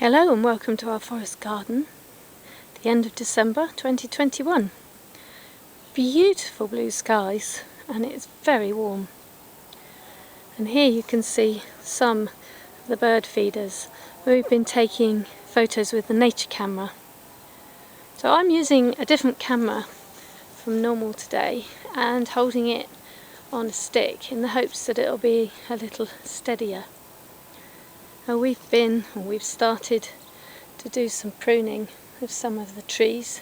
Hello and welcome to our forest garden, the end of December 2021. Beautiful blue skies and it's very warm. And here you can see some of the bird feeders where we've been taking photos with the nature camera. So I'm using a different camera from normal today and holding it on a stick in the hopes that it'll be a little steadier. Now we've started to do some pruning of some of the trees.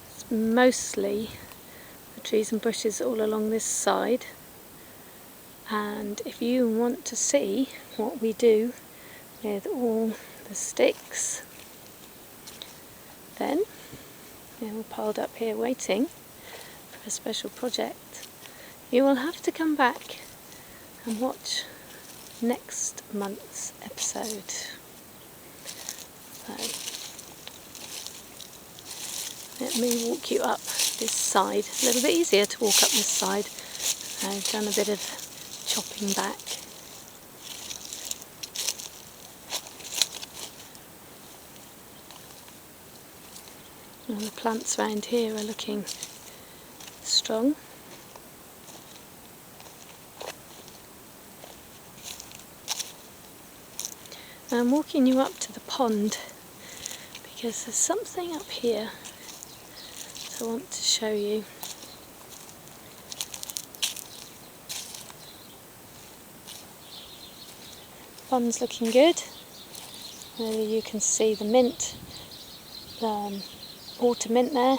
It's mostly the trees and bushes all along this side, and if you want to see what we do with all the sticks, then they're all piled up here waiting for a special project. You will have to come back and watch next month's episode. So, let me walk you up this side. A little bit easier to walk up this side. I've done a bit of chopping back. And the plants around here are looking strong. I'm walking you up to the pond because there's something up here that I want to show you. Pond's looking good. There you can see the mint, water mint there.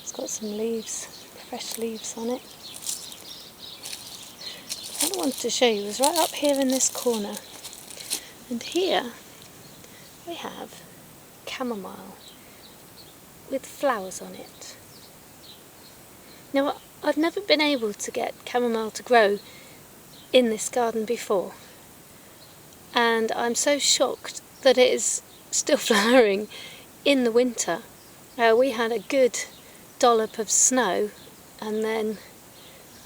It's got some leaves, fresh leaves on it. What I wanted to show you was right up here in this corner. And here we have chamomile with flowers on it. Now I've never been able to get chamomile to grow in this garden before, and I'm so shocked that it is still flowering in the winter. We had a good dollop of snow and then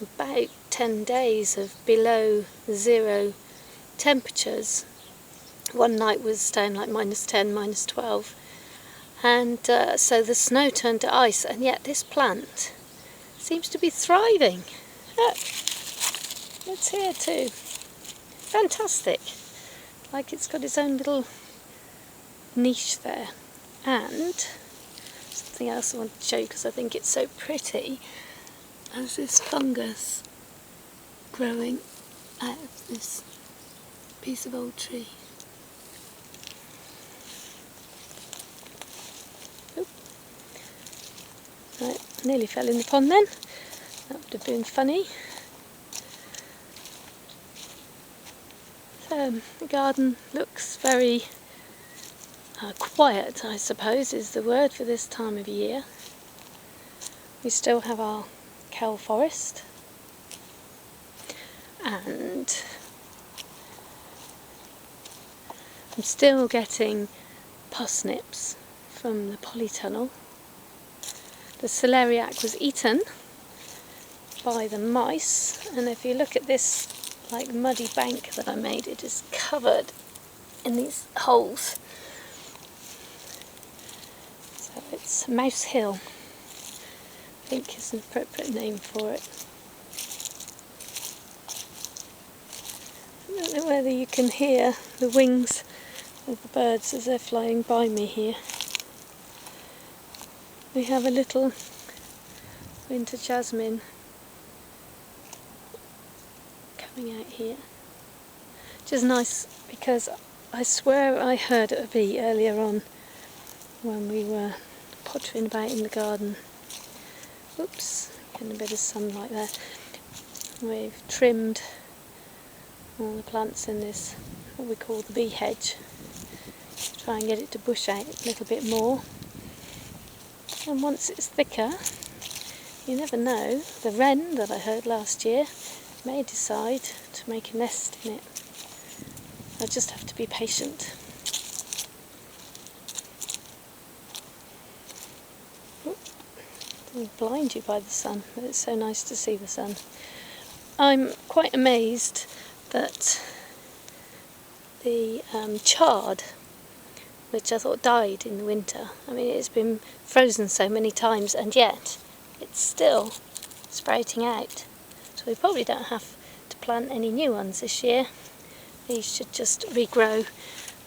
about 10 days of below zero temperatures. One night was down like -10, -12, and so the snow turned to ice, and yet this plant seems to be thriving. Look, it's here too. Fantastic. Like it's got its own little niche there. And something else I want to show you because I think it's so pretty. There's this fungus growing out of this piece of old tree. Right, nearly fell in the pond then. That would have been funny. So the garden looks very quiet, I suppose is the word for this time of year. We still have our Kell forest, and I'm still getting parsnips from the polytunnel. The celeriac was eaten by the mice, and if you look at this like muddy bank that I made, it is covered in these holes. So it's Mouse Hill, I think is an appropriate name for it. I don't know whether you can hear the wings of the birds as they're flying by me here. We have a little winter jasmine coming out here, which is nice because I swear I heard a bee earlier on when we were pottering about in the garden. Oops, getting a bit of sunlight there. We've trimmed all the plants in this, what we call the bee hedge, to try and get it to bush out a little bit more. And once it's thicker, you never know, the wren that I heard last year may decide to make a nest in it. I just have to be patient. I'll blind you by the sun, but it's so nice to see the sun. I'm quite amazed that the chard which I thought died in the winter. I mean, it's been frozen so many times and yet it's still sprouting out. So we probably don't have to plant any new ones this year. These should just regrow.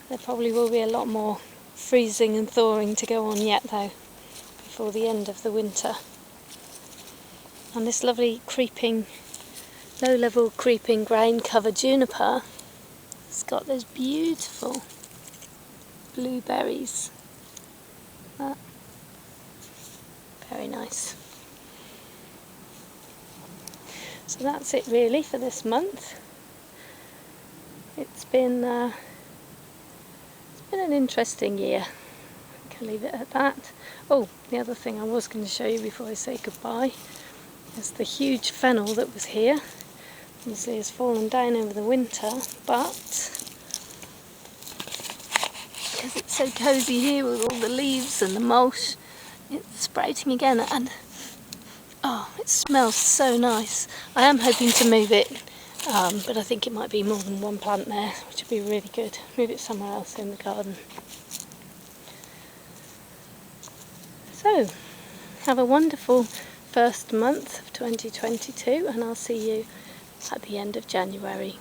There probably will be a lot more freezing and thawing to go on yet though, before the end of the winter. And this lovely creeping, low-level creeping grain-covered juniper, it's got those beautiful blueberries. Very nice. So that's it really for this month. It's been an interesting year. I can leave it at that. Oh, the other thing I was going to show you before I say goodbye is the huge fennel that was here. Obviously has fallen down over the winter, but because it's so cosy here with all the leaves and the mulch, it's sprouting again, and oh, it smells so nice. I am hoping to move it, but I think it might be more than one plant there, which would be really good. Move it somewhere else in the garden. So, have a wonderful first month of 2022, and I'll see you at the end of January.